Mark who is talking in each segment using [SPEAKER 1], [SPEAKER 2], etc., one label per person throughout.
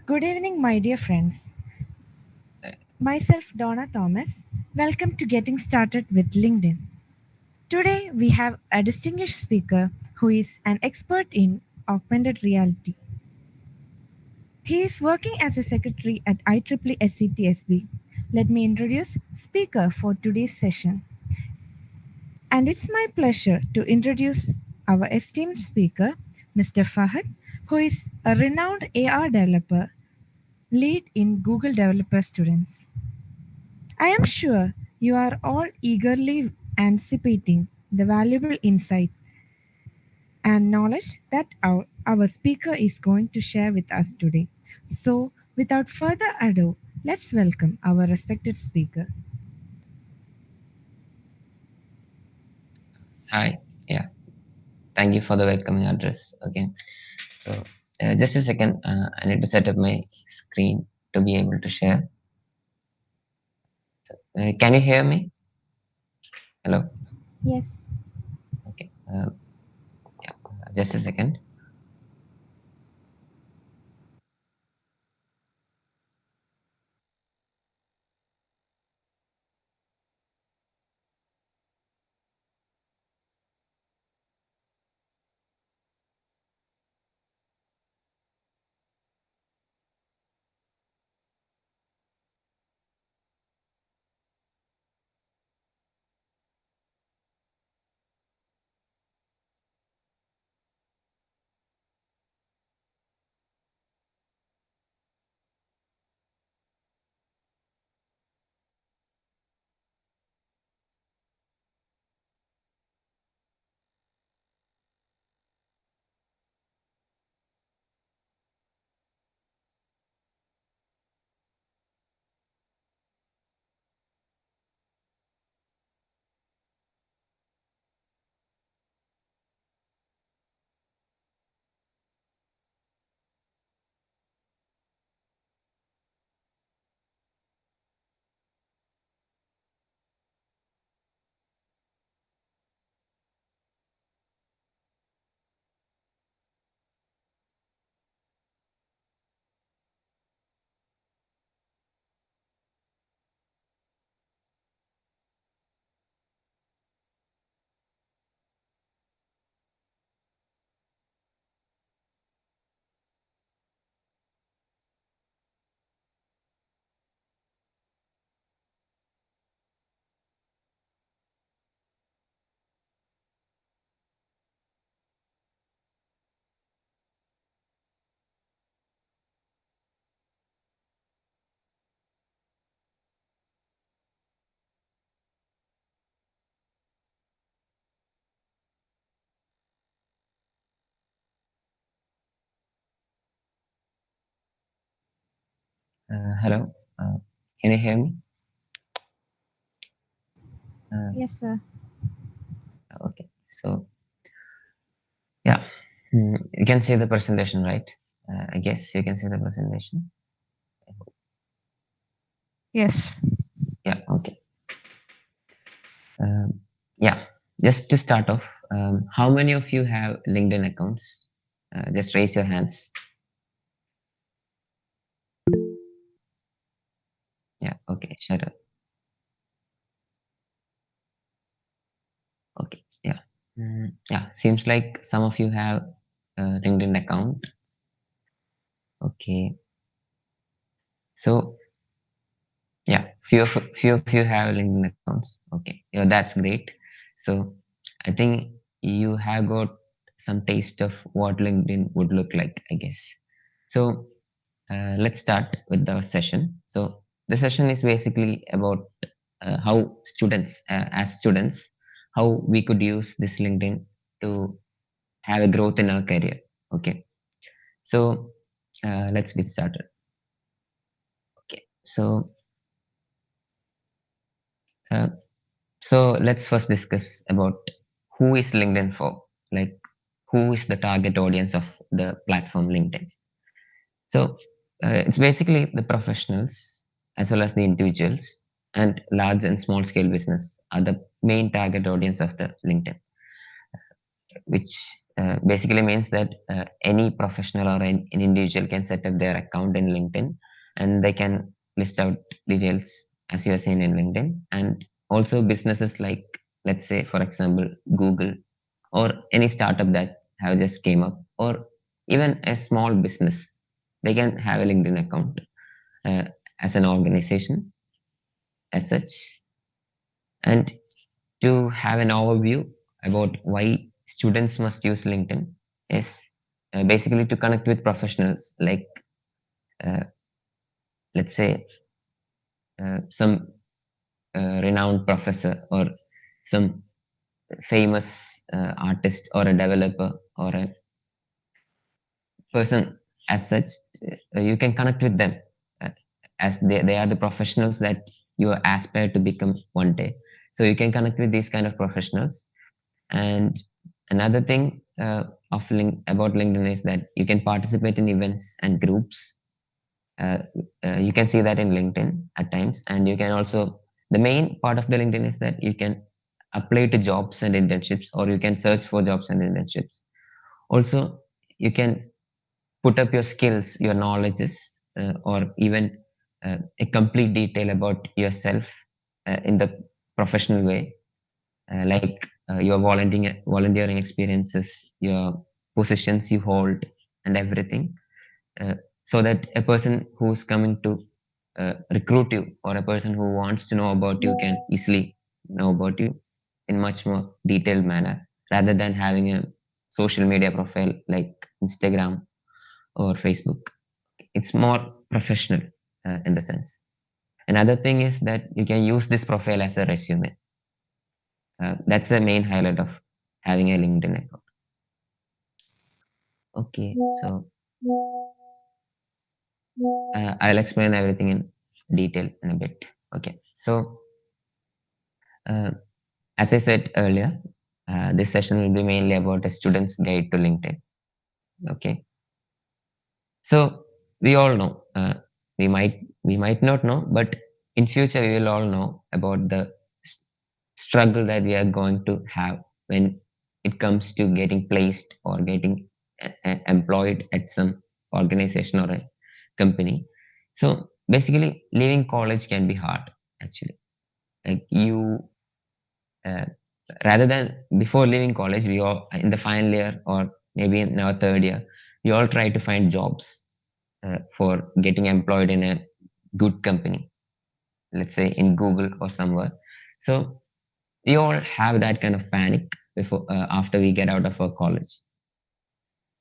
[SPEAKER 1] Good evening, my dear friends. Myself, Donna Thomas. Welcome to Getting Started with LinkedIn. Today, we have a distinguished speaker who is an expert in augmented reality. He is working as a secretary at IEEE SCTSB. Let me introduce speaker for today's session. And it's my pleasure to introduce our esteemed speaker, Mr. Fahad, who is a renowned AR developer, lead in Google Developer Students. I am sure you are all eagerly anticipating the valuable insight and knowledge that our speaker is going to share with us today. So, without further ado, let's welcome our respected speaker.
[SPEAKER 2] Hi. Yeah. Thank you for the welcoming address again. So, just a second. I need to set up my screen to be able to share. Can you hear me? Hello.
[SPEAKER 1] Yes.
[SPEAKER 2] Okay. Yeah. Just a second. Hello. Can you hear me? Uh,
[SPEAKER 1] Yes, sir.
[SPEAKER 2] okay. So, yeah. You can see the presentation, right? I guess you can see the presentation.
[SPEAKER 3] Yes.
[SPEAKER 2] Yeah. Okay. Um, yeah. Just to start off, how many of you have LinkedIn accounts? Just raise your hands. Yeah. Okay. Shut up. Okay. Yeah. Yeah. Seems like some of you have a LinkedIn account. Okay. So yeah, few of you have LinkedIn accounts. Okay. Yeah, that's great. So I think you have got some taste of what LinkedIn would look like, I guess. So let's start with the session. So the session is basically about how as students, how we could use this LinkedIn to have a growth in our career. Okay. So let's get started. Okay. Uh, so let's first discuss about who is LinkedIn for, like who is the target audience of the platform LinkedIn. So it's basically the professionals as well as the individuals and large and small scale business are the main target audience of the LinkedIn, which basically means that any professional or an individual can set up their account in LinkedIn, and they can list out details as you are seeing in LinkedIn. And also businesses like, let's say, for example, Google, or any startup that have just came up, or even a small business, they can have a LinkedIn account uh, as an organization as such. And to have an overview about why students must use LinkedIn is basically to connect with professionals like, uh, let's say, some renowned professor, or some famous artist, or a developer, or a person as such. You can connect with them uh, as they are the professionals that you aspire to become one day. So you can connect with these kind of professionals. And another thing about LinkedIn is that you can participate in events and groups. Uh, you can see that in LinkedIn at times, and you can also, the main part of the LinkedIn is that you can apply to jobs and internships, or you can search for jobs and internships. Also, you can put up your skills, your knowledges, or even a complete detail about yourself in the professional way, like your volunteering experiences, your positions you hold, and everything, uh, so that a person who's coming to recruit you, or a person who wants to know about you, can easily know about you in much more detailed manner, rather than having a social media profile like Instagram or Facebook. It's more professional in the sense. Another thing is that you can use this profile as a resume. That's the main highlight of having a LinkedIn account. Okay, so I'll explain everything in detail in a bit. Okay, so uh, as I said earlier, this session will be mainly about a student's guide to LinkedIn. Okay, so we all know, we might not know, but in future we will all know about the s- struggle that we are going to have when it comes to getting placed or getting employed at some organization or a company. So basically, leaving college can be hard actually. Like you, uh, rather than before leaving college, we all in the final year, or maybe in our third year, we all try to find jobs for getting employed in a good company, let's say in Google or somewhere. So we all have that kind of panic before after we get out of our college.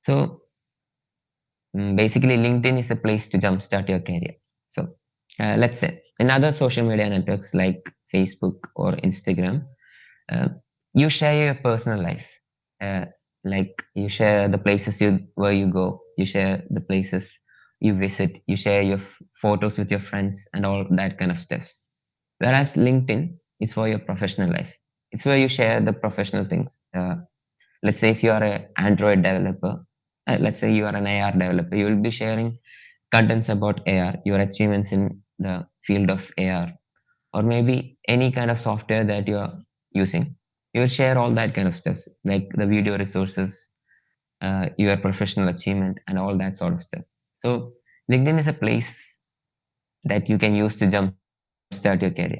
[SPEAKER 2] So basically, LinkedIn is a place to jumpstart your career. So let's say in other social media networks like Facebook or Instagram, uh, you share your personal life. Uh, like you share the places where you go, you share the places you visit, you share your photos with your friends and all that kind of stuffs. Whereas LinkedIn is for your professional life. It's where you share the professional things. Let's say if you are an Android developer, let's say you are an AR developer, you will be sharing contents about AR, your achievements in the field of AR, or maybe any kind of software that you are using. You will share all that kind of stuff, like the video resources, your professional achievement, and all that sort of stuff. So LinkedIn is a place that you can use to jumpstart your career.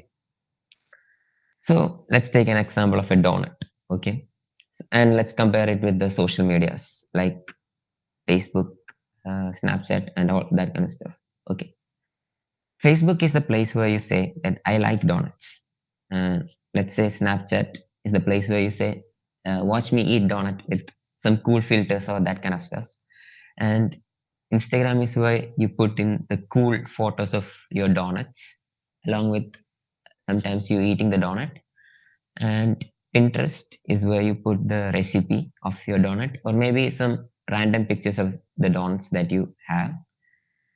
[SPEAKER 2] So let's take an example of a donut. Okay, and let's compare it with the social medias like Facebook, Snapchat, and all that kind of stuff. Okay, Facebook is the place where you say that I like donuts. Let's say Snapchat is the place where you say, watch me eat donut with some cool filters or that kind of stuff. And Instagram is where you put in the cool photos of your donuts, along with sometimes you eating the donut. And Pinterest is where you put the recipe of your donut, or maybe some random pictures of the donuts that you have.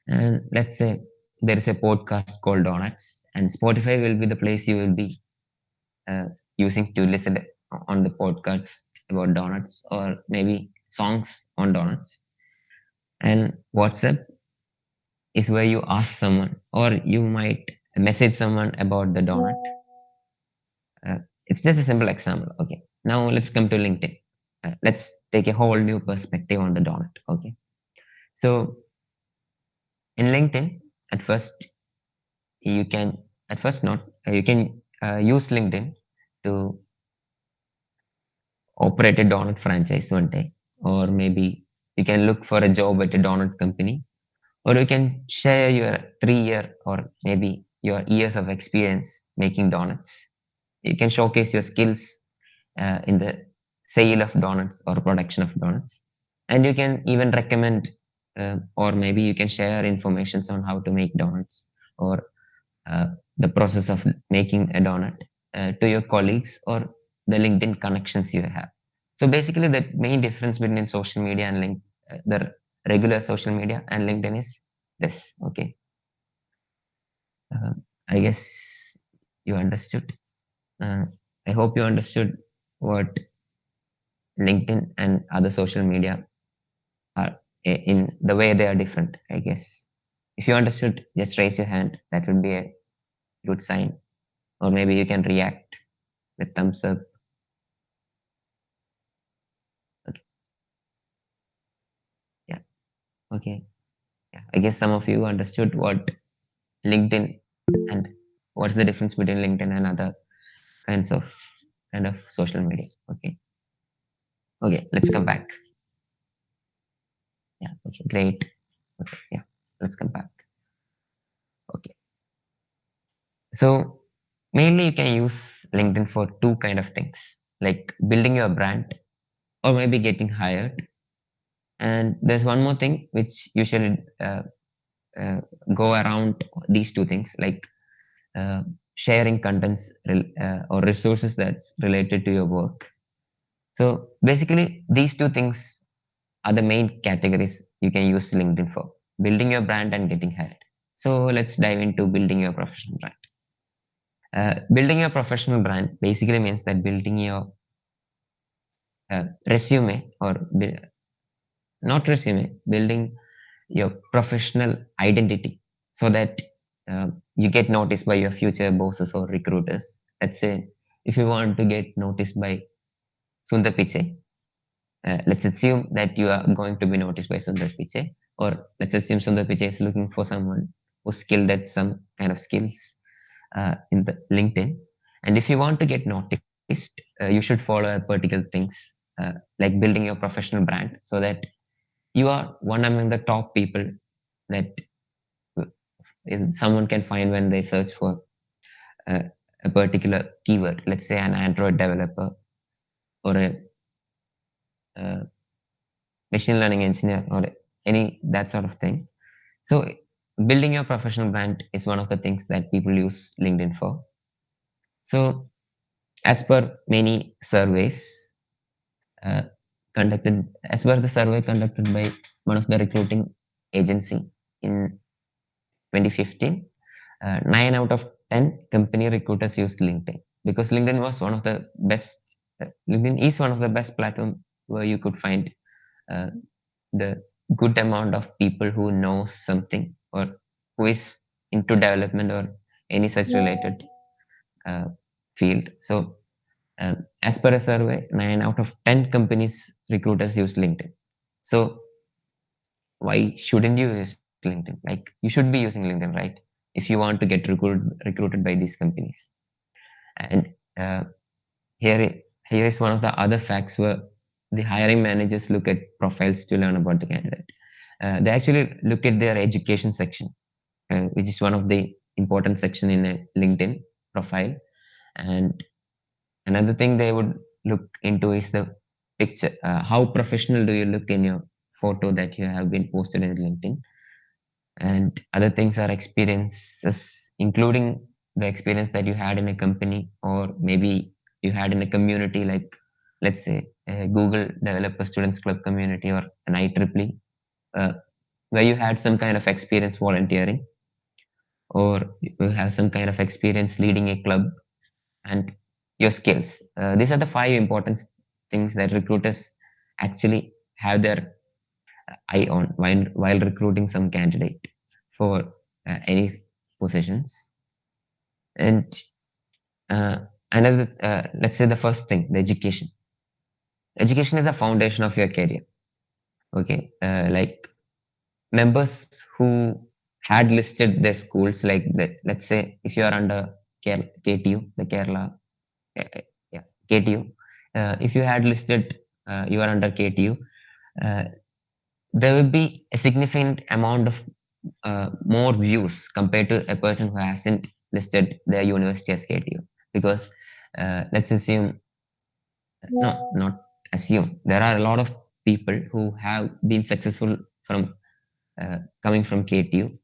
[SPEAKER 2] And let's say there is a podcast called Donuts, and Spotify will be the place you will be uh, using to listen on the podcast about donuts, or maybe songs on donuts. And WhatsApp is where you ask someone, or you might message someone about the donut. Uh, it's just a simple example. Okay, now let's come to LinkedIn. let's take a whole new perspective on the donut. Okay. So in LinkedIn, at first you can, at first not, you can use LinkedIn to operate a donut franchise one day, or maybe you can look for a job at a donut company, or you can share your 3 year or maybe your years of experience making donuts. You can showcase your skills in the sale of donuts or production of donuts, and you can even recommend, or maybe you can share information on how to make donuts, or uh, the process of making a donut to your colleagues or the LinkedIn connections you have. So basically, the main difference between social media and the regular social media and LinkedIn is this. Okay, I guess you understood. Uh, I hope you understood what LinkedIn and other social media are in the way they are different. I guess if you understood, just raise your hand. That would be a good sign, or maybe you can react with thumbs up. Okay. Yeah. Okay. Yeah. I guess some of you understood what LinkedIn and what's the difference between LinkedIn and other kinds of kind of social media. Okay. Okay. Let's come back. Yeah. Okay. Great. Okay. Yeah. Let's come back. Okay. So mainly you can use LinkedIn for two kind of things, like building your brand or maybe getting hired. And there's one more thing which usually uh, go around these two things, like uh, sharing contents or resources that's related to your work. So basically, these two things are the main categories you can use LinkedIn for: building your brand and getting hired. So let's dive into building your professional brand. Building your professional brand basically means that building your resume, or not resume, building your professional identity so that you get noticed by your future bosses or recruiters. Let's say if you want to get noticed by Sundar Pichai, let's assume that you are going to be noticed by Sundar Pichai, or let's assume Sundar Pichai is looking for someone who's skilled at some kind of skills in the LinkedIn. And if you want to get noticed, you should follow a particular things, like building your professional brand so that you are one among the top people that someone can find when they search for uh, a particular keyword. Let's say an Android developer or a uh, machine learning engineer or any that sort of thing. So building your professional brand is one of the things that people use LinkedIn for. So as per many surveys uh, as per the survey conducted by one of the recruiting agency in 2015, 9 out of 10 company recruiters used LinkedIn because LinkedIn was one of the best. LinkedIn is one of the best platform where you could find uh, the good amount of people who knows something or who is into development or any such related uh, field. So, as per a survey, 9 out of 10 companies recruiters use LinkedIn. So, why shouldn't you use LinkedIn? Like, you should be using LinkedIn, right? If you want to get recruited by these companies. And uh, here is one of the other facts where the hiring managers look at profiles to learn about the candidate. They actually look at their education section, which is one of the important section in a LinkedIn profile. And another thing they would look into is the picture. How professional do you look in your photo that you have been posted in LinkedIn? And other things are experiences, including the experience that you had in a company or maybe you had in a community, like let's say a Google Developer Students Club community or an IEEE, uh, where you had some kind of experience volunteering or you have some kind of experience leading a club, and your skills. These are the five important things that recruiters actually have their eye on while recruiting some candidate for any positions. And uh, let's say the first thing, the education. education is the foundation of your career. Okay, like members who had listed their schools, like let's say if you are under KTU, the Kerala, yeah, KTU. If you had listed you are under KTU, uh, there will be a significant amount of more views compared to a person who hasn't listed their university as KTU. Because let's assume, no, not assume, there are a lot of people who have been successful from coming from KTU,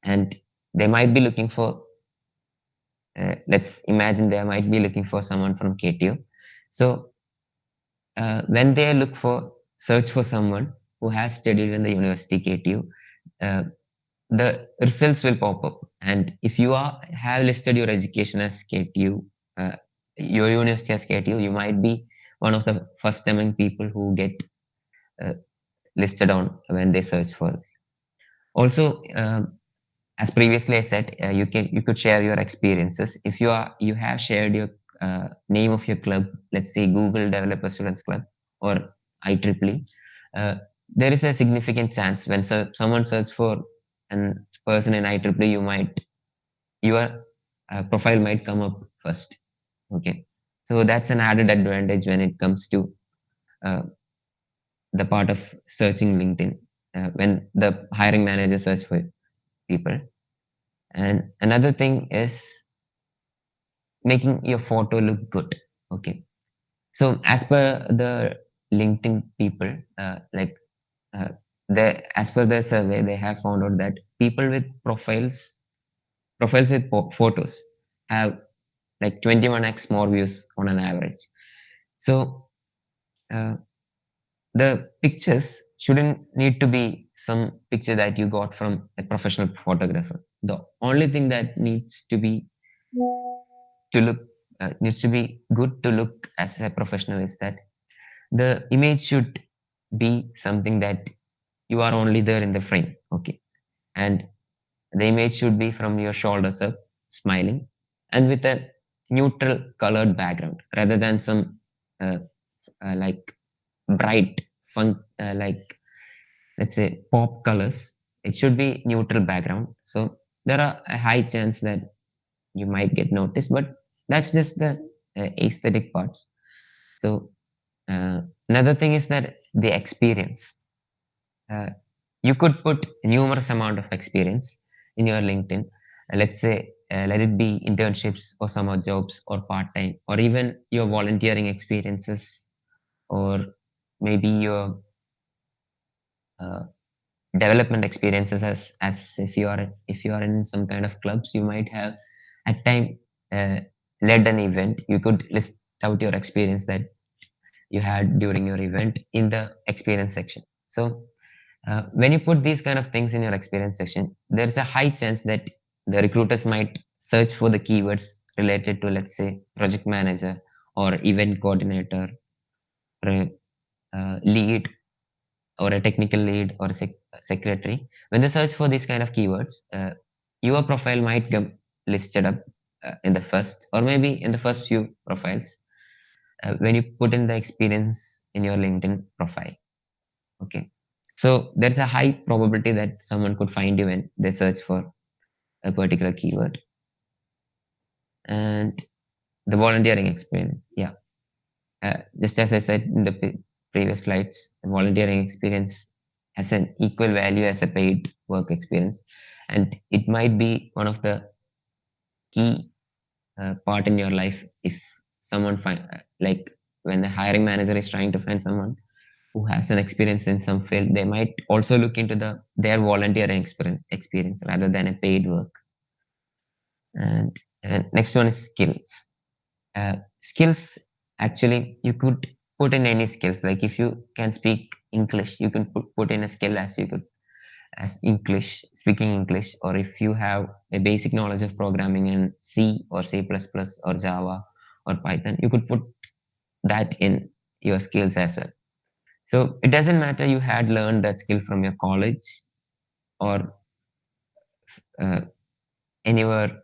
[SPEAKER 2] and they might be looking for, let's imagine they might be looking for someone from KTU. So when they look for, search for someone who has studied in the university KTU, uh, the results will pop up. And if you have listed your education as KTU, your university as KTU, you might be one of the first among people who get uh, listed on when they search for this. Also, as previously I said, you could share your experiences. If you have shared your name of your club, let's say Google Developer Students Club or IEEE, uh, there is a significant chance when someone searches for a person in IEEE, your profile might come up first. Okay, so that's an added advantage when it comes to uh, the part of searching LinkedIn, when the hiring manager search for people. And another thing is making your photo look good. Okay. So as per the LinkedIn people, uh, as per their survey, they have found out that people with profiles with photos have like 21x more views on an average. So uh, the pictures shouldn't need to be some picture that you got from a professional photographer. The only thing that look needs to be good to look as a professional is that the image should be something that you are only there in the frame. Okay, and the image should be from your shoulders up, smiling, and with a neutral colored background rather than some uh, like bright fun, like let's say pop colors. It should be neutral background. So there are a high chance that you might get noticed, but that's just the aesthetic parts. So another thing is that the experience. Uh, you could put numerous amount of experience in your LinkedIn. Let's say, let it be internships or summer jobs or part time, or even your volunteering experiences, or maybe your uh, development experiences. As if you are in some kind of clubs, you might have at time uh, led an event. You could list out your experience that you had during your event in the experience section. So when you put these kind of things in your experience section, there's a high chance that the recruiters might search for the keywords related to, let's say, project manager or event coordinator or a lead or a technical lead or a secretary. When they search for these kind of keywords, your profile might get listed up in the first, or maybe in the first few profiles when you put in the experience in your LinkedIn profile. Okay. So there's a high probability that someone could find you when they search for a particular keyword. And the volunteering experience. Yeah. Just as I said in the previous slides, the volunteering experience has an equal value as a paid work experience. And it might be one of the key part in your life if someone find like when the hiring manager is trying to find someone who has an experience in some field, they might also look into their volunteering experience rather than a paid work. And next one is skills. Skills, actually you could put in any skills. Like if you can speak English, you can put in a skill as you could as English, speaking English, or if you have a basic knowledge of programming in C or C++ or Java or Python, you could put that in your skills as well. So it doesn't matter you had learned that skill from your college or uh, anywhere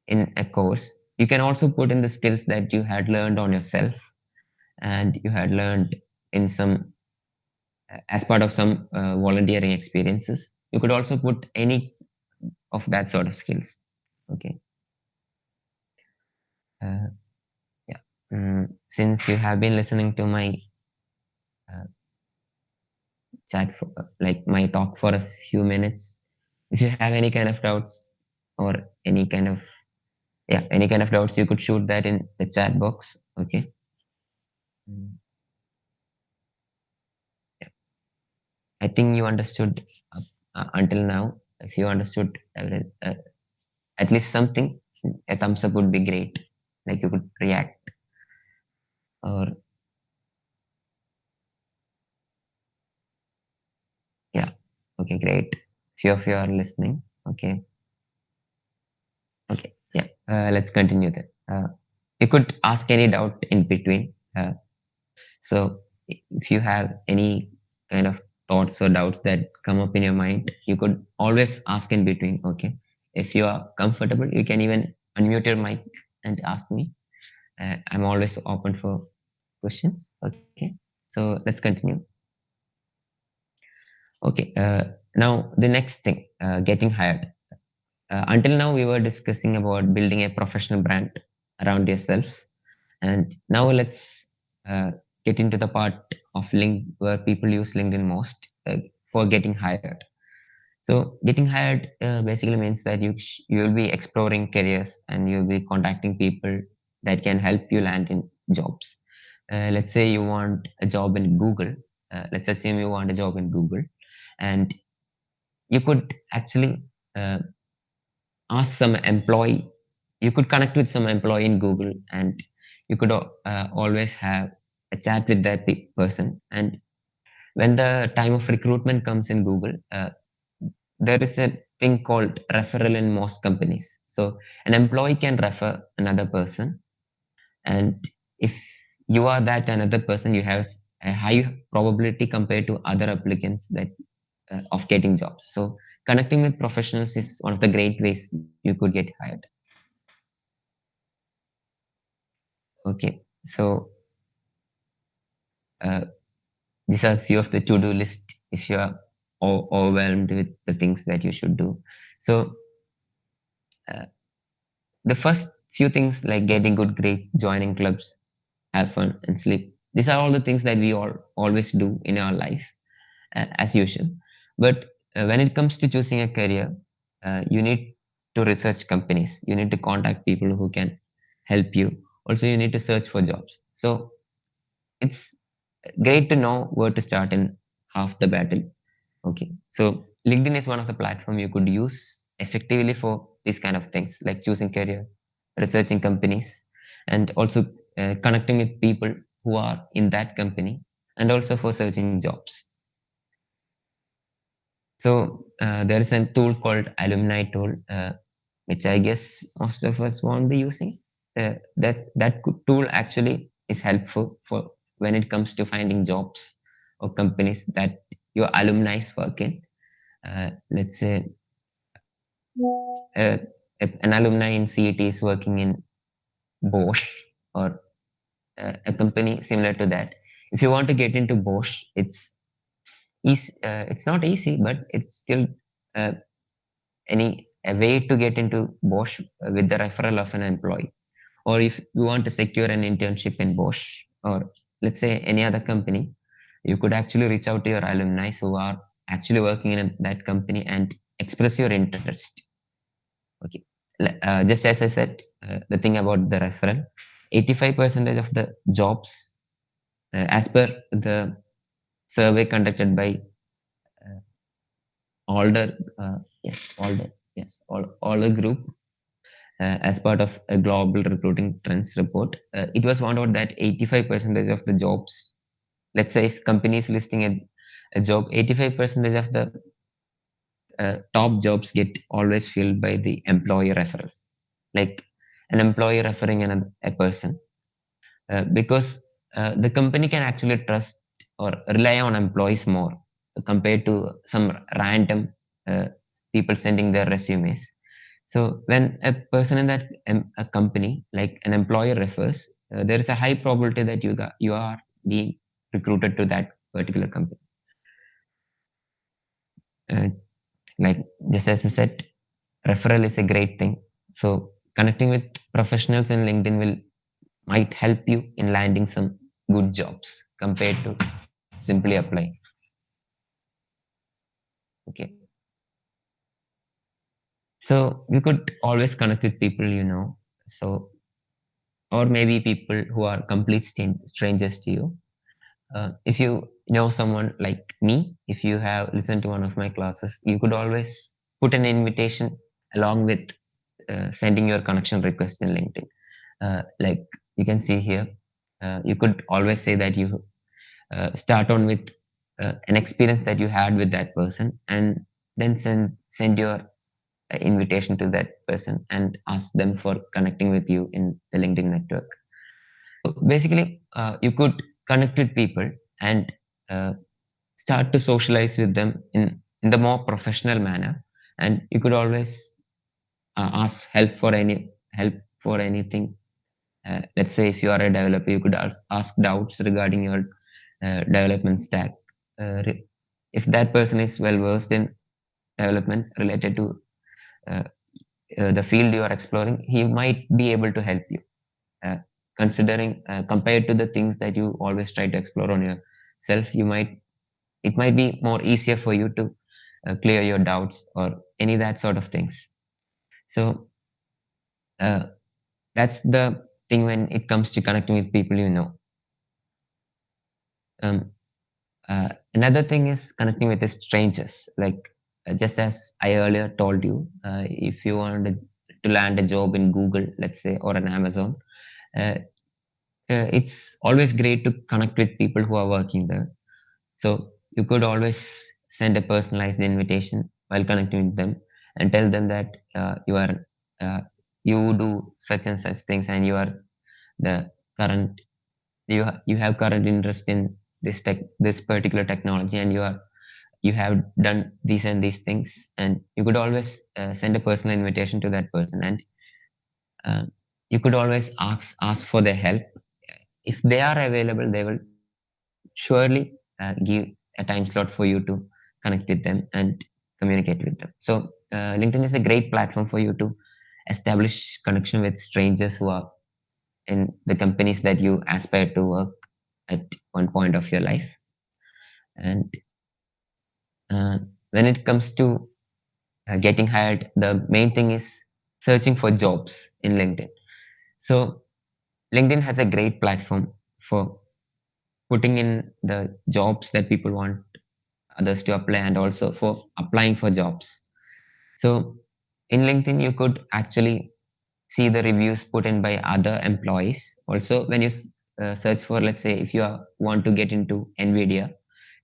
[SPEAKER 2] in a course. You can also put in the skills that you had learned on yourself. and you had learned in some as part of some volunteering experiences. You could also put any of that sort of skills. Okay. Uh, yeah. Since you have been listening to my uh, chat for like my talk for a few minutes, if you have any kind of doubts or any kind of any kind of doubts, you could shoot that in the chat box. Okay. Mm, yeah. I think you understood until now. If you understood at least something, a thumbs up would be great. Like you could react or yeah. Okay, great. Few of you are listening. Okay. Okay. Yeah. Let's continue then. You could ask any doubt in between. So if you have any kind of thoughts or doubts that come up in your mind, you could always ask in between. Okay. If you are comfortable, you can even unmute your mic and ask me. I'm always open for questions. Okay. So let's continue. Okay. Now the next thing, getting hired. Until now, we were discussing about building a professional brand around yourself. And now let's uh, get into the part of link where people use LinkedIn most for getting hired. So getting hired basically means that you will be exploring careers and you'll be contacting people that can help you land in jobs. Let's say you want a job in Google. Let's assume you want a job in Google, and you could actually uh, ask some employee. You could connect with some employee in Google, and you could always have a chat with that person. And when the time of recruitment comes in Google, there is a thing called referral in most companies. So an employee can refer another person, and if you are that another person, you have a high probability compared to other applicants that of getting jobs. So connecting with professionals is one of the great ways you could get hired. Okay, so uh, these are few of the to-do list if you are overwhelmed with the things that you should do. So uh, the first few things like getting good grades, joining clubs, have fun, and sleep. These are all the things that we all always do in our life as usual. But when it comes to choosing a career, you need to research companies. You need to contact people who can help you. Also, you need to search for jobs. So it's great to know where to start in half the battle. Okay. So LinkedIn is one of the platform you could use effectively for these kind of things like choosing career, researching companies, and also connecting with people who are in that company, and also for searching jobs. So there is a tool called Alumni Tool, which I guess most of us won't be using. Tool actually is helpful for when it comes to finding jobs or companies that your alumni work in. Let's say uh, an alumni in CET is working in Bosch or a company similar to that. If you want to get into Bosch, it's easy. It's not easy, but it's still uh, a way to get into Bosch with the referral of an employee. Or if you want to secure an internship in Bosch or let's say any other company, you could actually reach out to your alumni who are actually working in that company and express your interest. Okay. Just as I said, the thing about the referral, 85% of the jobs, as per the survey conducted by uh, Alder, Alder Group, as part of a global recruiting trends report, it was found out that 85% of the jobs, let's say if company is listing a job, 85% of the top jobs get always filled by the employee referrals, like an employee referring a person, because the company can actually trust or rely on employees more compared to some random uh, people sending their resumes. So when a person in that a company, like an employer refers, there is a high probability that you are being recruited to that particular company. Uh, like just as I said, referral is a great thing. So connecting with professionals in LinkedIn will might help you in landing some good jobs compared to simply applying. Okay. So you could always connect with people you know. So or maybe people who are complete strangers to you. If you know someone like me, if you have listened to one of my classes, you could always put an invitation along with sending your connection request in LinkedIn. Like you can see here, you could always say that you start on with an experience that you had with that person, and then send your invitation to that person and ask them for connecting with you in the LinkedIn network. Basically, you could connect with people and uh, start to socialize with them in the more professional manner. And you could always ask help for anything. Let's say if you are a developer, you could ask doubts regarding your development stack. If that person is well versed in development related to uh, the field you are exploring, he might be able to help you. Uh, Considering compared to the things that you always try to explore on yourself, it might be more easier for you to clear your doubts or any that sort of things. So uh, that's the thing when it comes to connecting with people you know. Um, Another thing is connecting with the strangers. Like just as I earlier told you, if you wanted to land a job in Google, let's say, or an Amazon, uh, it's always great to connect with people who are working there. So you could always send a personalized invitation while connecting with them and tell them that uh, you do such and such things, and you are the current you have current interest in this particular technology, and you have done these and these things, and you could always send a personal invitation to that person, and uh, you could always ask for their help. If they are available, they will surely give a time slot for you to connect with them and communicate with them. So LinkedIn is a great platform for you to establish connection with strangers who are in the companies that you aspire to work at one point of your life. And when it comes to getting hired, the main thing is searching for jobs in LinkedIn. So LinkedIn has a great platform for putting in the jobs that people want others to apply, and also for applying for jobs. So in LinkedIn, you could actually see the reviews put in by other employees. Also, when you search for, let's say, if you want to get into NVIDIA,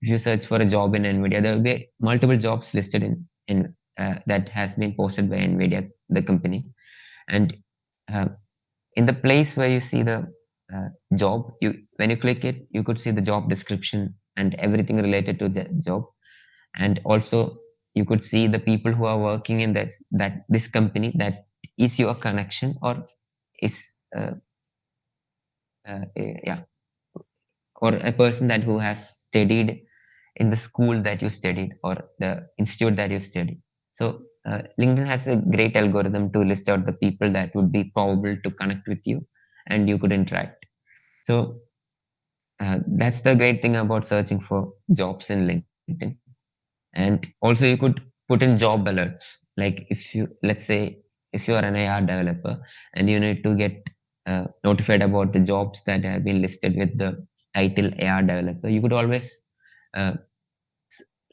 [SPEAKER 2] if you search for a job in NVIDIA, there will be multiple jobs listed in that has been posted by NVIDIA, the company. And uh, in the place where you see the job, you when you click it, you could see the job description and everything related to the job. And also you could see the people who are working in this company that is your connection, or is yeah, or a person that who has studied in the school that you studied or the institute that you studied. So LinkedIn has a great algorithm to list out the people that would be probable to connect with you and you could interact. So that's the great thing about searching for jobs in LinkedIn. And also you could put in job alerts. Like if you, let's say, if you are an AR developer and you need to get notified about the jobs that have been listed with the title AR developer, you could always uh,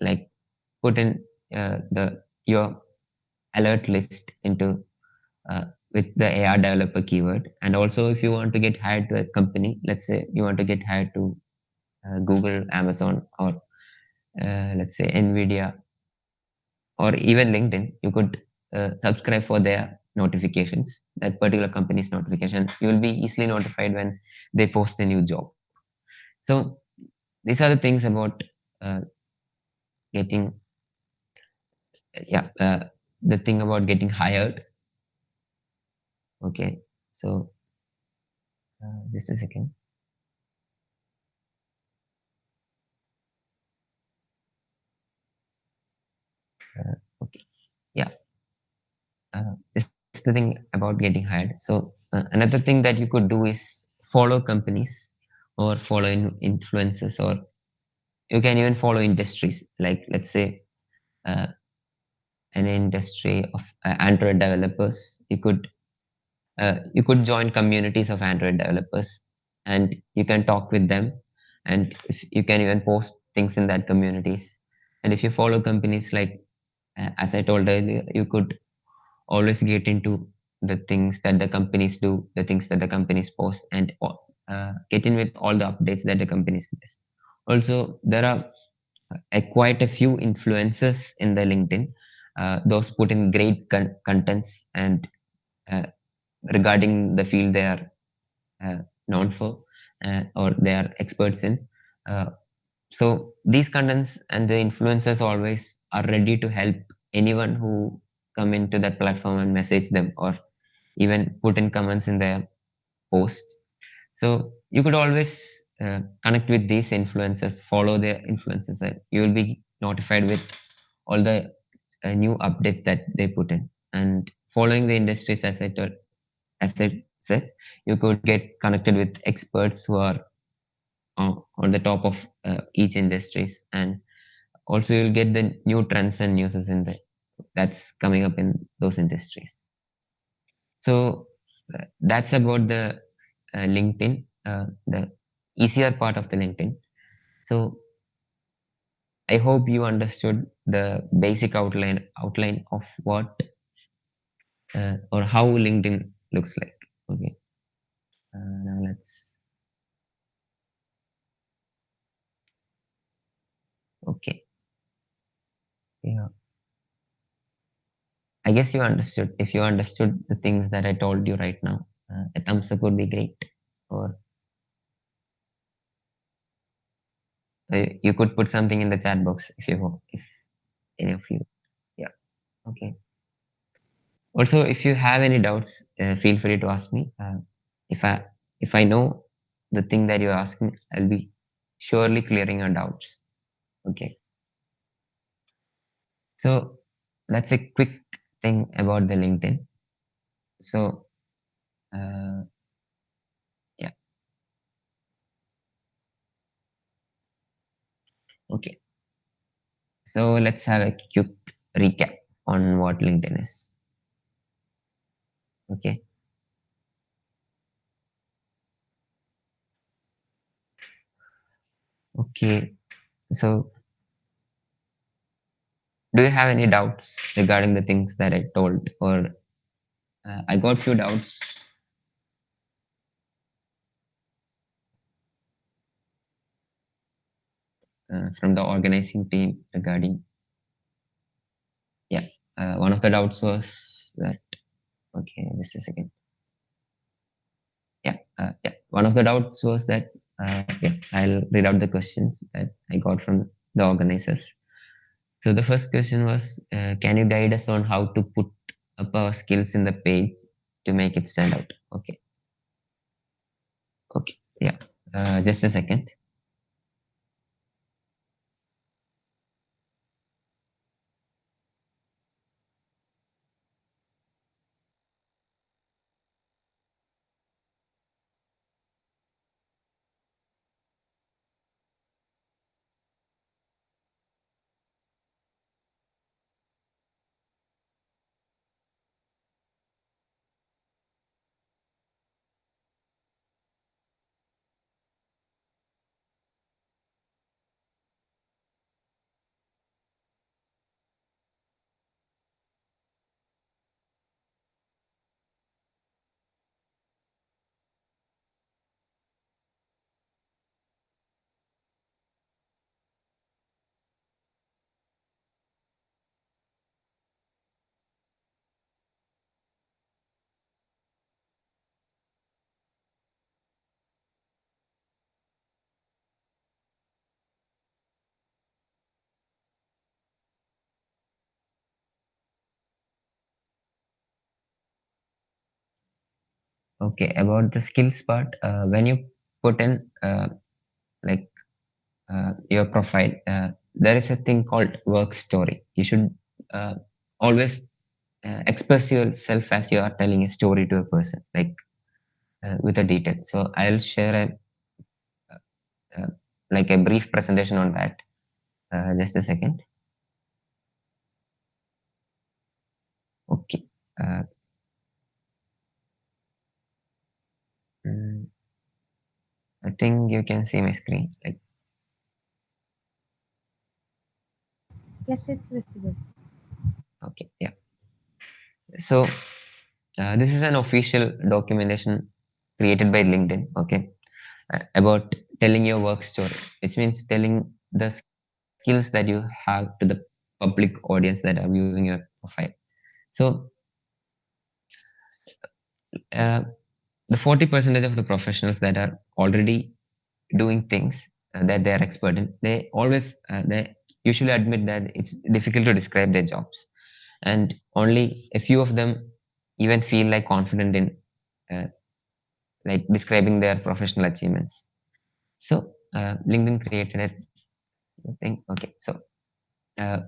[SPEAKER 2] like put in the your alert list into with the AR developer keyword. And also if you want to get hired to a company, let's say you want to get hired to Google, Amazon, or let's say Nvidia, or even LinkedIn, you could subscribe for their notifications, that particular company's notification. You will be easily notified when they post a new job. So these are the things about uh, getting, yeah, the thing about getting hired. Okay, so Just a second. Okay. Yeah. This is the thing about getting hired. So another thing that you could do is follow companies or follow influencers, or you can even follow industries. Like let's say uh, an industry of Android developers. You could join communities of Android developers, and you can talk with them, and if, you can even post things in that communities. And if you follow companies like, as I told earlier, you could always get into the things that the companies do, the things that the companies post, and get in with all the updates that the companies miss. Also, there are quite a few influencers in the LinkedIn. Those put in great contents and uh, regarding the field they are uh, known for, or they are experts in. Uh, so these contents and the influencers always are ready to help anyone who come into that platform and message them, or even put in comments in their post. So you could always connect with these influencers, follow their influencers, and you will be notified with all the new updates that they put in. And following the industries, as I said, you could get connected with experts who are on the top of each industries, and also you'll get the new trends and news in the that's coming up in those industries. So that's about the LinkedIn, the easier part of the LinkedIn. So I hope you understood the basic outline of what or how LinkedIn looks like. Okay. Now let's. Okay. Yeah. I guess you understood. If you understood the things that I told you right now, a thumbs up would be great. Or you could put something in the chat box if you want, if any of you. Yeah. Okay. Also, if you have any doubts, feel free to ask me. If I if I know the thing that you're asking, I'll be surely clearing your doubts. Okay. So that's a quick thing about the LinkedIn. So uh, yeah. Okay. So let's have a quick recap on what LinkedIn is. Okay. Okay. So do you have any doubts regarding the things that I told, or I got few doubts from the organizing team regarding. Yeah. One of the doubts was that. Okay, just a second. Yeah. Yeah. One of the doubts was that. Yeah, I'll read out the questions that I got from the organizers. So the first question was, can you guide us on how to put up our skills in the page to make it stand out? Okay. Okay. Yeah. Just a second. Okay, about the skills part, when you put in like your profile, there is a thing called work story. You should uh, always express yourself as you are telling a story to a person, like with a detail. So I'll share uh, like a brief presentation on that. Just a second. Okay. Uh, mm, I think you can see my screen. Like,
[SPEAKER 1] Yes, it's visible.
[SPEAKER 2] okay, yeah. So this is an official documentation created by LinkedIn. Okay, about telling your work story, which means telling the skills that you have to the public audience that are viewing your profile. So uh, the 40% of the professionals that are already doing things that they are expert in, they usually admit that it's difficult to describe their jobs, and only a few of them even feel like confident in uh, like describing their professional achievements. So LinkedIn created a thing. Okay, so uh,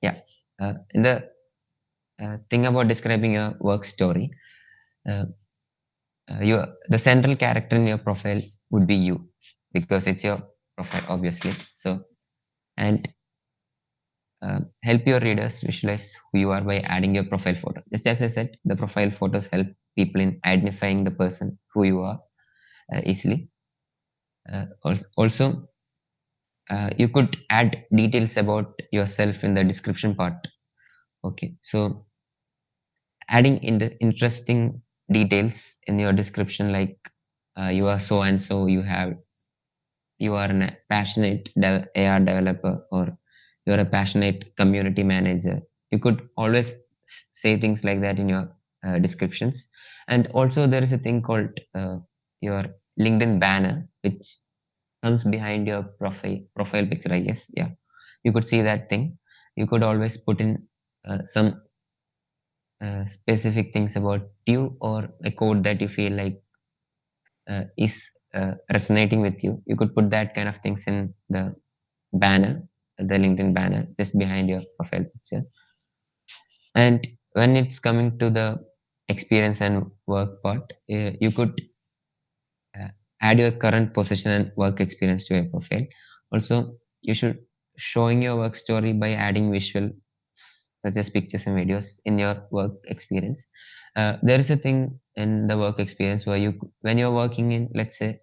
[SPEAKER 2] yeah, in the thing about describing your work story, uh, your the central character in your profile would be you, because it's your profile, obviously. So and help your readers visualize who you are by adding your profile photo. Just as I said, the profile photos help people in identifying the person who you are easily. Also, you could add details about yourself in the description part. Okay, so adding in the interesting details in your description, like you are so and so, you are a passionate AR developer, or you're a passionate community manager. You could always say things like that in your descriptions. And also, there is a thing called your LinkedIn banner, which comes behind your profile picture. I guess, yeah, you could see that thing. You could always put in some specific things about you, or a code that you feel like is resonating with you. You could put that kind of things in the banner, the LinkedIn banner, just behind your profile picture. And when it's coming to the experience and work part, you could uh, add your current position and work experience to your profile. Also, you should showing your work story by adding visual such as pictures and videos in your work experience. There is a thing in the work experience where when you're working in, let's say,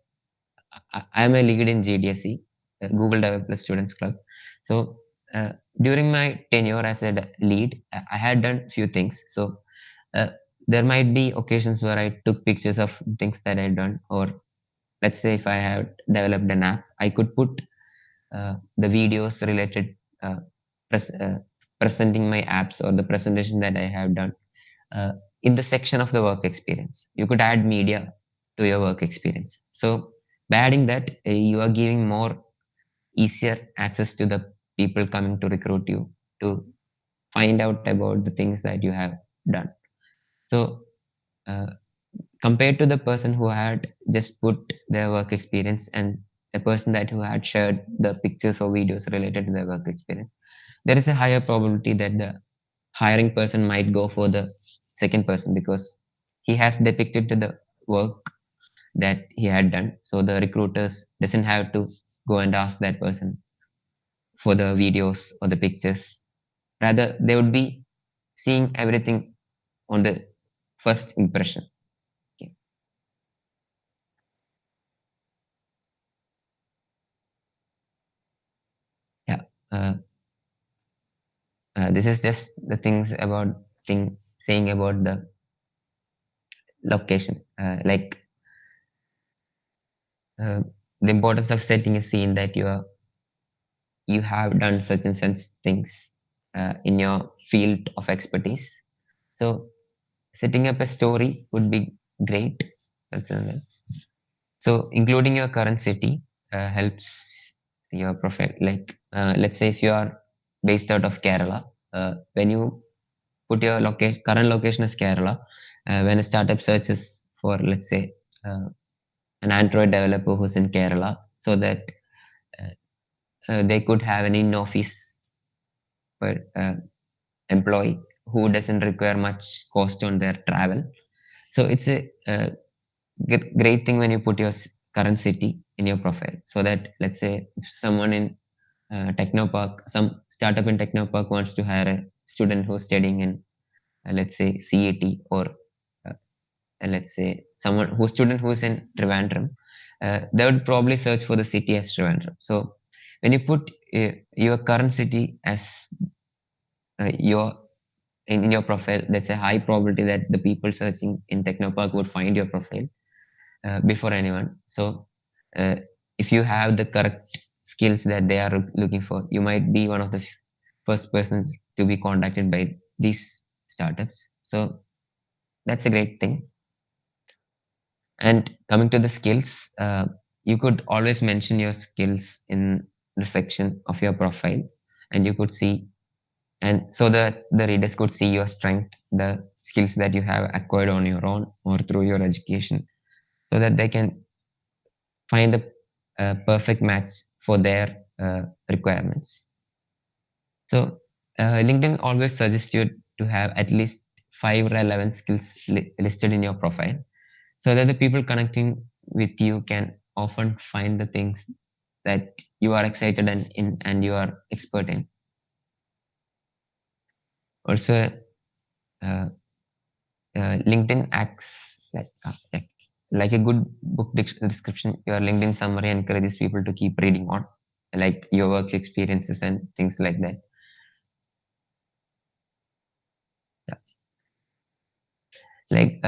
[SPEAKER 2] I'm a lead in GDSE, Google Developer Students Club. So during my tenure as a lead, I had done few things. So uh, there might be occasions where I took pictures of things that I'd done, or let's say if I have developed an app, I could put the videos related uh, pres- uh, presenting my apps or the presentation that I have done uh, in the section of the work experience. You could add media to your work experience. So by adding that, you are giving more easier access to the people coming to recruit you to find out about the things that you have done. So uh, compared to the person who had just put their work experience, and a person that who had shared the pictures or videos related to their work experience, there is a higher probability that the hiring person might go for the second person, because he has depicted to the work that he had done. So the recruiters doesn't have to go and ask that person for the videos or the pictures. Rather, they would be seeing everything on the first impression. Okay. Yeah. Uh, this is just the things about saying about the location, like uh, the importance of setting a scene that you have done such and such things in your field of expertise. So setting up a story would be great. That's another. So including your current city helps your profile. Like let's say if you are based out of Kerala, when you put your current location as Kerala, when a startup searches for, let's say, uh, an Android developer who's in Kerala, so that uh, they could have an in-office employee who doesn't require much cost on their travel. So it's a great thing when you put your current city in your profile, so that, let's say, if someone in Technopark, some startup in Technopark wants to hire a student who's studying in, let's say, CET, or uh, let's say someone who's student who's in Trivandrum, they would probably search for the city as Trivandrum. So when you put your current city as your in your profile, there's a high probability that the people searching in Technopark would find your profile before anyone. So uh, if you have the correct skills that they are looking for, you might be one of the first persons to be contacted by these startups. So that's a great thing. And coming to the skills, you could always mention your skills in the section of your profile, and you could see, and so that the readers could see your strength, the skills that you have acquired on your own or through your education, so that they can find the perfect match for their requirements. So LinkedIn always suggests you to have at least 5 relevant skills listed in your profile, so that the people connecting with you can often find the things that you are excited and you are expert in. Also, uh, LinkedIn acts like a good book description. Your LinkedIn summary encourages people to keep reading on, like your work experiences and things like that. Yeah. Like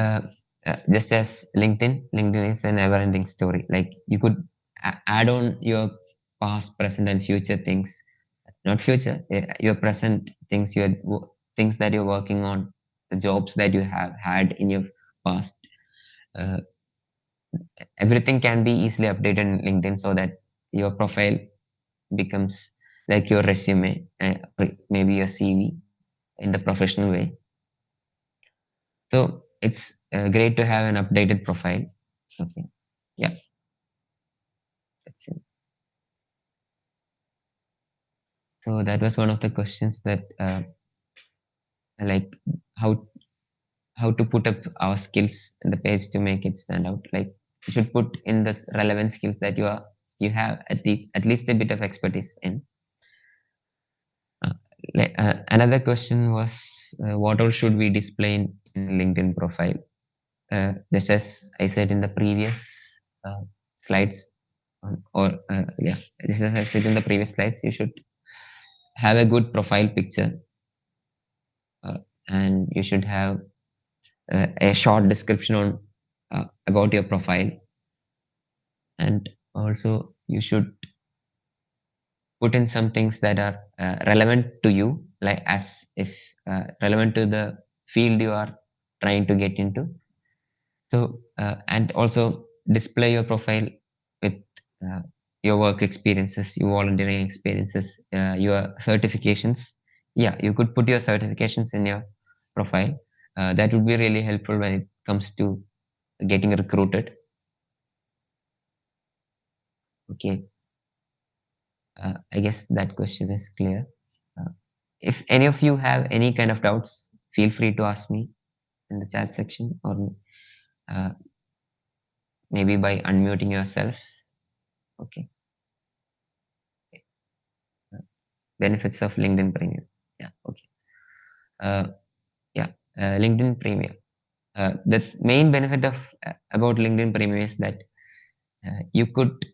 [SPEAKER 2] just as LinkedIn is a never-ending story. Like you could add on your past, present, and future things. Not future, your present things, things that you're working on, the jobs that you have had in your past. Uh, Everything can be easily updated in LinkedIn, so that your profile becomes like your resume, maybe your CV in the professional way. So it's great to have an updated profile. Okay, yeah, that's it. So that was one of the questions that like how how to put up our skills in the page to make it stand out. Like you should put in the relevant skills that you have at least a bit of expertise in. Uh, Another question was, what all should we display in LinkedIn profile? Just as I said in the previous slides, yeah, just as I said in the previous slides, you should have a good profile picture, uh, and you should have a short description on about your profile, and also you should put in some things that are relevant to you, like as if relevant to the field you are trying to get into. So and also display your profile with uh, your work experiences, your volunteering experiences, your certifications. Yeah, you could put your certifications in your profile. That would be really helpful when it comes to getting recruited. Okay, I guess that question is clear. Uh, if any of you have any kind of doubts, feel free to ask me in the chat section, or uh, maybe by unmuting yourself. Okay. Uh, Benefits of LinkedIn Premium. Yeah. Okay. Uh, yeah. LinkedIn Premium. The main benefit of about LinkedIn Premium is that you could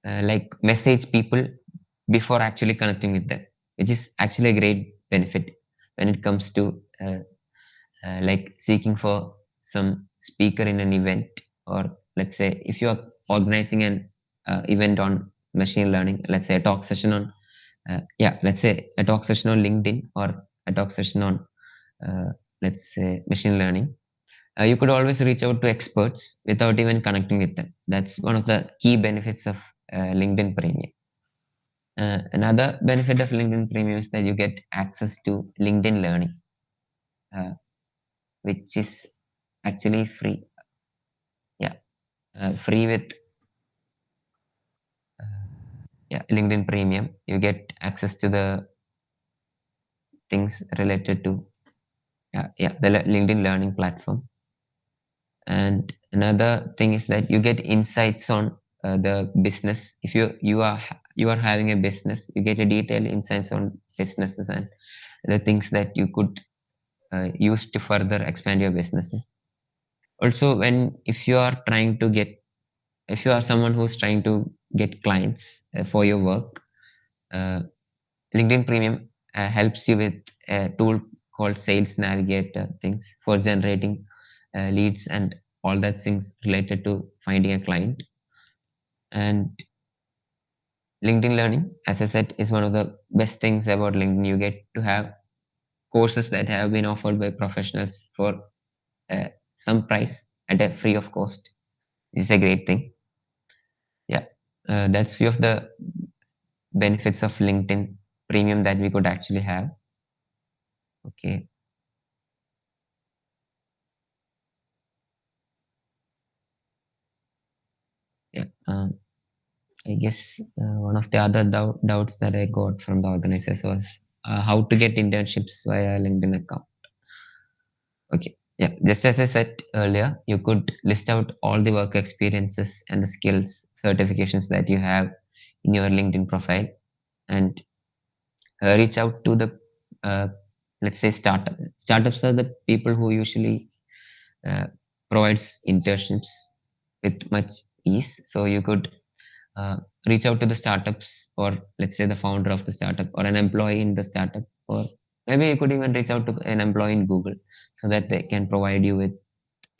[SPEAKER 2] like message people before actually connecting with them, which is actually a great benefit when it comes to like seeking for some speaker in an event, or let's say if you're organizing an event on machine learning, let's say a talk session on yeah, let's say a talk session on LinkedIn, or a talk session on uh, let's say machine learning. You could always reach out to experts without even connecting with them. That's one of the key benefits of LinkedIn Premium. Another benefit of LinkedIn Premium is that you get access to LinkedIn Learning, uh, which is actually free. Yeah, free with yeah LinkedIn Premium. You get access to the things related to the LinkedIn Learning platform. And another thing is that you get insights on the business. If you are having a business, you get a detailed insights on businesses and the things that you could use to further expand your businesses. Also, when if you are trying to get if you are someone who's trying to get clients for your work, uh, LinkedIn Premium helps you with a tool called Sales Navigator things for generating leads and all that things related to finding a client. And LinkedIn Learning, as I said, is one of the best things about LinkedIn. You get to have courses that have been offered by professionals for uh, some price at a free of cost. It's a great thing. Yeah, that's few of the benefits of LinkedIn Premium that we could actually have. Okay, yeah. I guess one of the other doubts that I got from the organizers was how to get internships via LinkedIn account. Okay, yeah. Just as I said earlier, you could list out all the work experiences and the skills, certifications that you have in your LinkedIn profile, and reach out to the uh, let's say startup. Startups are the people who usually uh, provides internships with much ease. So you could uh, reach out to the startups, or let's say the founder of the startup or an employee in the startup, or maybe you could even reach out to an employee in Google so that they can provide you with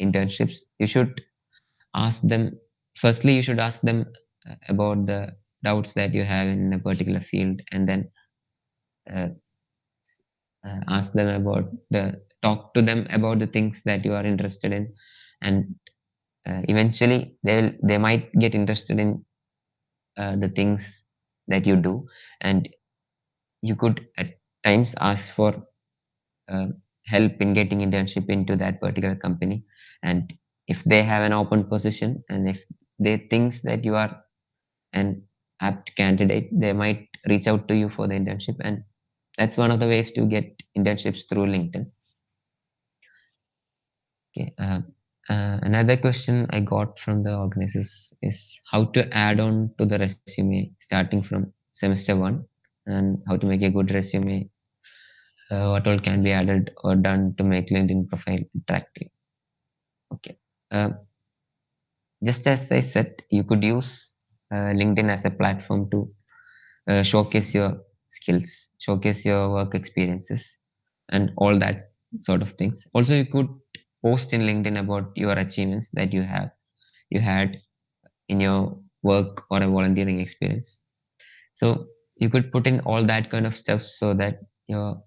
[SPEAKER 2] internships. You should ask them firstly, you should ask them about the doubts that you have in a particular field, and then uh, ask them about the talk to them about the things that you are interested in, and eventually they might get interested in the things that you do, and you could at times ask for uh, help in getting internship into that particular company. And if they have an open position, and if they thinks that you are an apt candidate, they might reach out to you for the internship. And that's one of the ways to get internships through LinkedIn. Okay. Another question I got from the organizers is how to add on to the resume starting from semester one, and how to make a good resume. What all can be added or done to make LinkedIn profile attractive? Okay. Uh, just as I said, you could use LinkedIn as a platform to showcase your skills, showcase your work experiences, and all that sort of things. Also, you could post in LinkedIn about your achievements that you had in your work or a volunteering experience. So you could put in all that kind of stuff so that your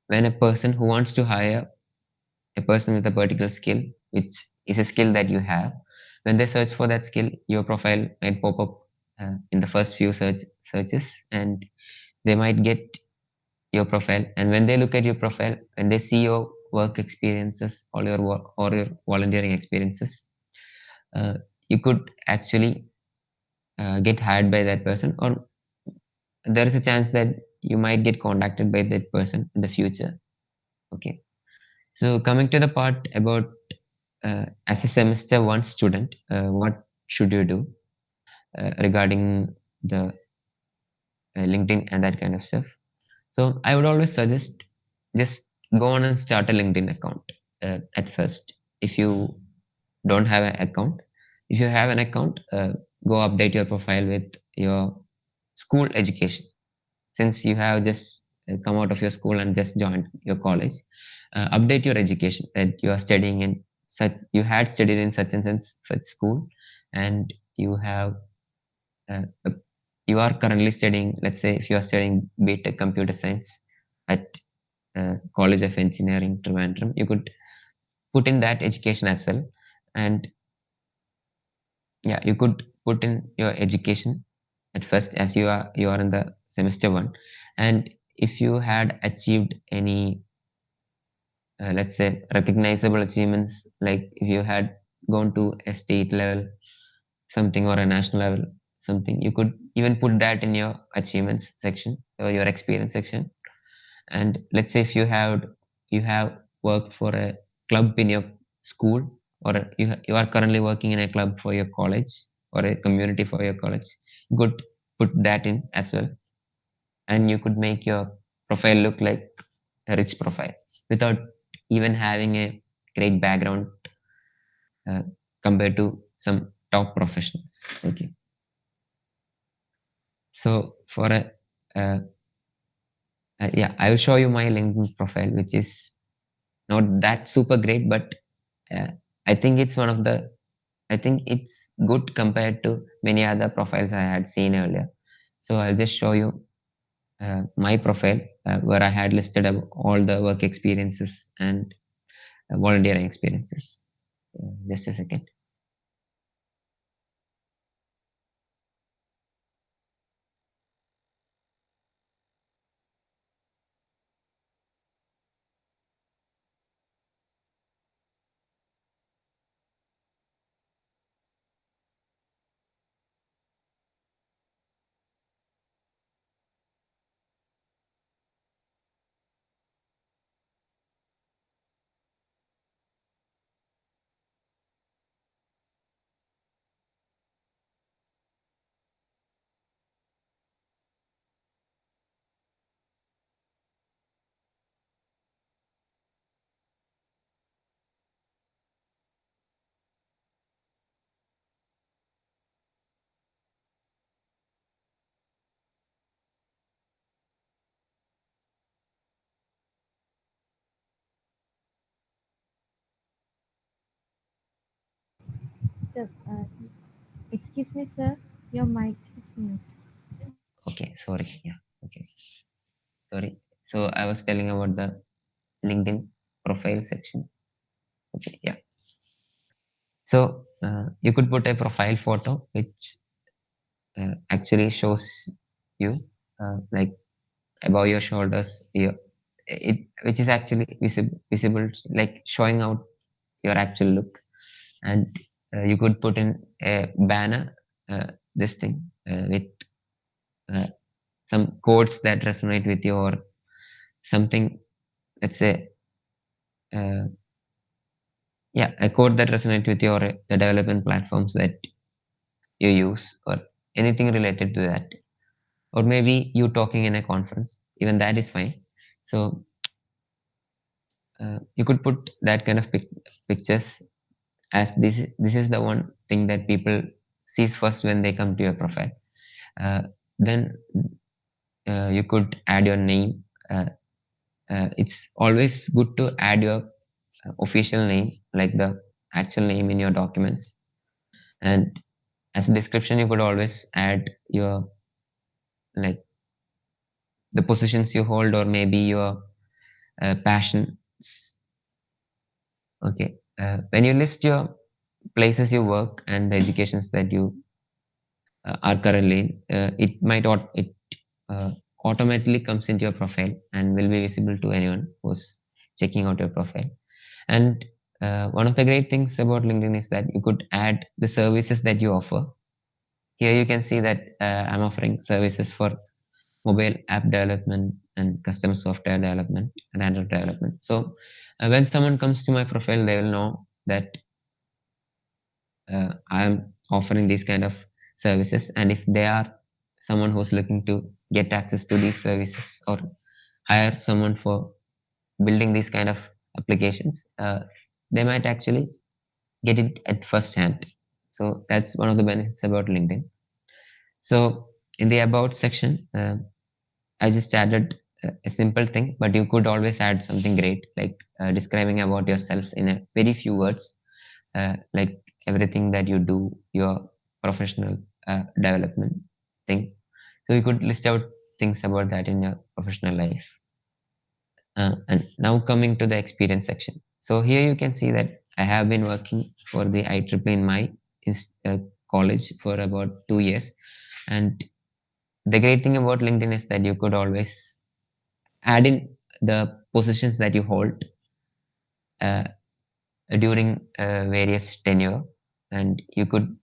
[SPEAKER 2] when a person who wants to hire a person with a particular skill, which is a skill that you have, when they search for that skill, your profile might pop up in the first few searches, and they might get your profile. And when they look at your profile, when they see your work experiences or your work or your volunteering experiences, uh, you could actually get hired by that person, or there is a chance that you might get contacted by that person in the future. Okay. So coming to the part about as a semester one student, what should you do regarding the LinkedIn and that kind of stuff? So I would always suggest just go on and start a LinkedIn account at first. If you don't have an account, if you have an account, go update your profile with your school education. Since you have just come out of your school and just joined your college, update your education that you are studying in such you had studied in such and such school, and you have uh, uh, you are currently studying. Let's say if you are studying BTech Computer Science at College of Engineering Trivandrum, you could put in that education as well. And yeah, you could put in your education at first, as you are in the semester one. And if you had achieved any let's say recognizable achievements, like if you had gone to a state level something or a national level something, you could even put that in your achievements section or your experience section. And let's say if you have worked for a club in your school, or you are currently working in a club for your college or a community for your college, you could put that in as well. And you could make your profile look like a rich profile without even having a great background uh, compared to some top professionals. Okay. So for a uh, yeah, I will show you my LinkedIn profile, which is not that super great, but uh, I think it's one of the I think it's good compared to many other profiles I had seen earlier. So I'll just show you my profile where I had listed all the work experiences and volunteering experiences. Just a second.
[SPEAKER 1] The, excuse me, sir. Your mic is mute.
[SPEAKER 2] Okay, sorry. Yeah, okay, sorry. So I was telling about the LinkedIn profile section. Okay, yeah. So you could put a profile photo which actually shows you like above your shoulders, which is actually visible, like showing out your actual look. And you could put in a banner, this thing with uh, some quotes that resonate with you, or something. Let's say, uh, yeah, a quote that resonates with you, or the development platforms that you use, or anything related to that. Or maybe you talking in a conference, even that is fine. So you could put that kind of pictures, as this is the one thing that people sees first when they come to your profile. Then you could add your name. It's always good to add your official name, like the actual name in your documents. And as a description, you could always add your, like, the positions you hold, or maybe your passions. Okay. When you list your places you work and the educations that you are currently in, it automatically comes into your profile and will be visible to anyone who's checking out your profile. And one of the great things about LinkedIn is that you could add the services that you offer. Here you can see that I'm offering services for mobile app development and custom software development and Android development. So when someone comes to my profile, they will know that I'm offering these kind of services. And if they are someone who's looking to get access to these services, or hire someone for building these kind of applications, they might actually get it at first hand. So that's one of the benefits about LinkedIn. So in the about section, I just added a simple thing, but you could always add something great, like describing about yourself in a very few words, like everything that you do, your professional development thing. So you could list out things about that in your professional life. And now coming to the experience section. So here you can see that I have been working for the IEEE in my college for about 2 years. And the great thing about LinkedIn is that you could always add in the positions that you hold. uh, during various tenure, and you could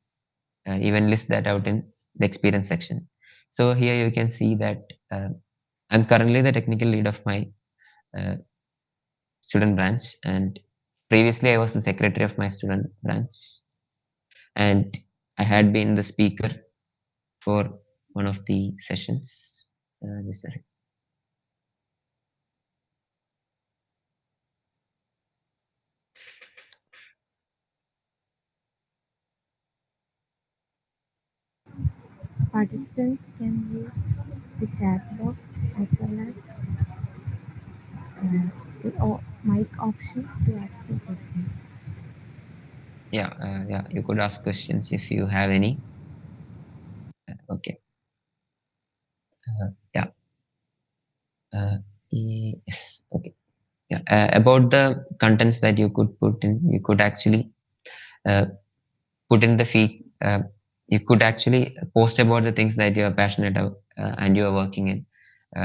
[SPEAKER 2] even list that out in the experience section. So here you can see that I'm currently the technical lead of my uh, student branch, and previously I was the secretary of my student branch, and I had been the speaker for one of the sessions. Just a
[SPEAKER 1] Participants can use the chat box as well as the mic option to ask the questions.
[SPEAKER 2] Yeah, yeah, you could ask questions if you have any. Okay. Yeah. Uh, yes. Okay. Yeah. About the contents that you could put in, you could actually uh, put in the feed. You could actually post about the things that you are passionate about and you are working in.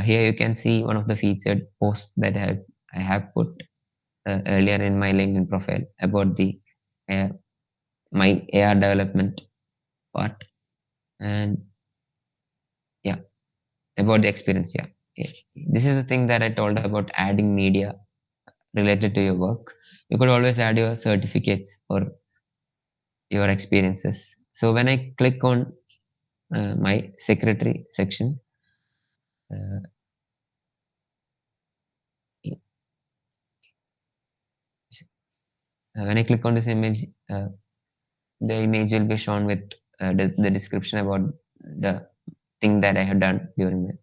[SPEAKER 2] Here you can see one of the featured posts that I have put earlier in my LinkedIn profile about the uh, my AR development part, and yeah, about the experience. Yeah. Yeah. This is the thing that I told about adding media related to your work. You could always add your certificates or your experiences. So when I click on my secretary section, uh, when I click on this image, the image will be shown with the description about the thing that I have done during that.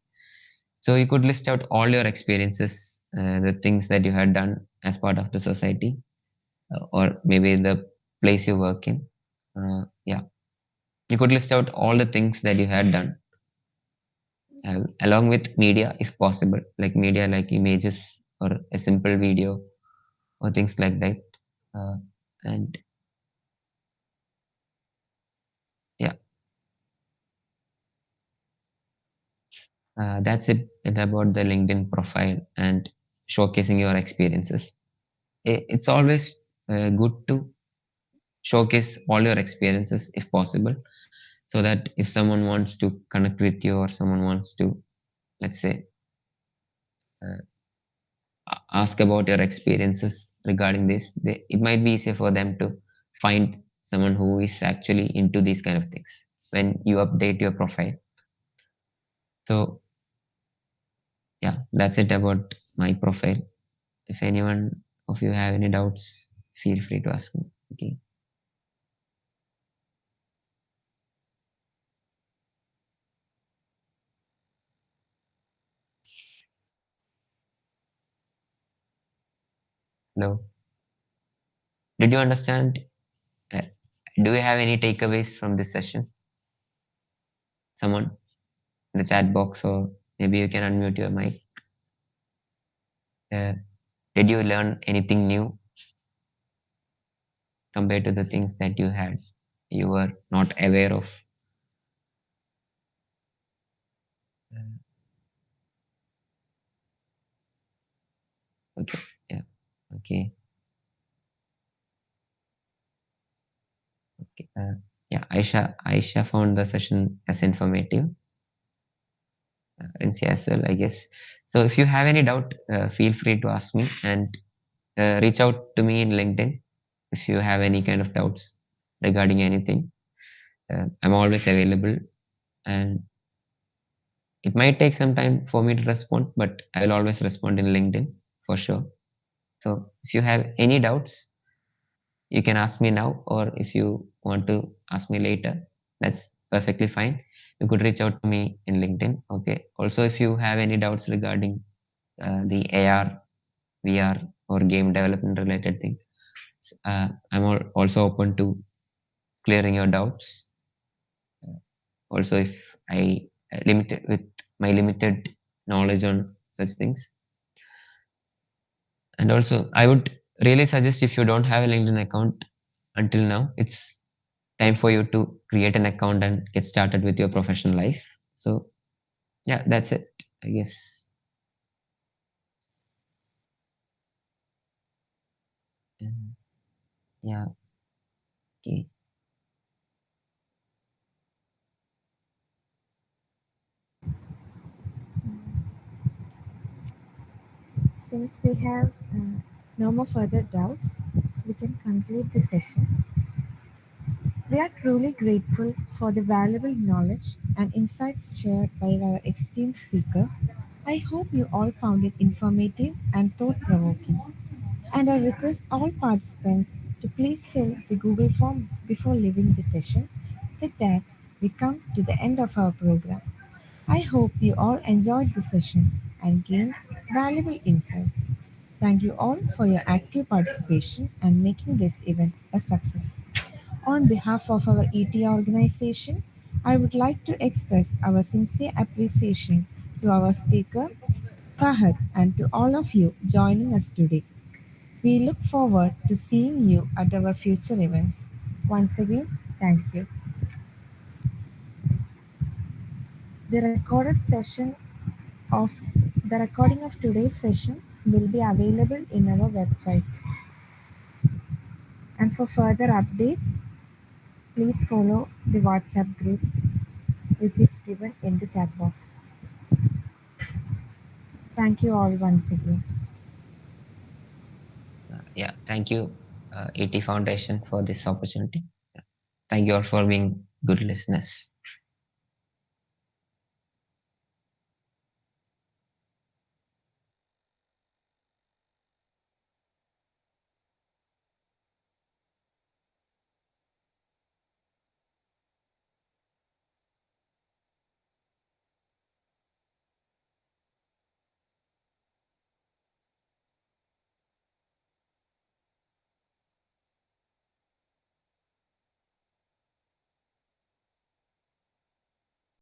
[SPEAKER 2] So you could list out all your experiences, the things that you had done as part of the society, or maybe the place you work in. Yeah, you could list out all the things that you had done, along with media if possible, like media like images or a simple video or things like that. Uh, and yeah, that's it about the LinkedIn profile and showcasing your experiences. It's always good to showcase all your experiences if possible, so that if someone wants to connect with you or someone wants to, let's say, uh, ask about your experiences regarding this, it might be easier for them to find someone who is actually into these kind of things when you update your profile. So yeah, that's it about my profile. If anyone of you have any doubts, feel free to ask me. Okay. Hello. Did you understand? Uh, do you have any takeaways from this session? Someone in the chat box, or maybe you can unmute your mic. Uh, did you learn anything new compared to the things that you were not aware of? Okay. Yeah. Okay. Okay. Yeah. Aisha found the session as informative. Rinsi as well, I guess. So if you have any doubt, feel free to ask me, and reach out to me in LinkedIn if you have any kind of doubts regarding anything. I'm always available, and it might take some time for me to respond, but I will always respond in LinkedIn for sure. So if you have any doubts, you can ask me now, or if you want to ask me later, that's perfectly fine. You could reach out to me in LinkedIn. Okay. Also, if you have any doubts regarding the AR, VR, or game development related things, I'm also open to clearing your doubts. Also, if I limited with my limited knowledge on such things, and also I would really suggest, if you don't have a LinkedIn account until now, it's time for you to create an account and get started with your professional life. So yeah, that's it, I guess. Yeah. Okay.
[SPEAKER 1] Since we have no more further doubts, we can conclude the session. We are truly grateful for the valuable knowledge and insights shared by our esteemed speaker. I hope you all found it informative and thought provoking. And I request all participants to please fill the Google form before leaving the session. With that, we come to the end of our program. I hope you all enjoyed the session and gained valuable insights. Thank you all for your active participation and making this event a success. On behalf of our ET organization, I would like to express our sincere appreciation to our speaker, Fahad, and to all of you joining us today. We look forward to seeing you at our future events. Once again, thank you. The recorded session of the recording of today's session will be available in our website. And for further updates, please follow the WhatsApp group which is given in the chat box. Thank you all once again.
[SPEAKER 2] Yeah. Thank you, AT Foundation, for this opportunity. Thank you all for being good listeners.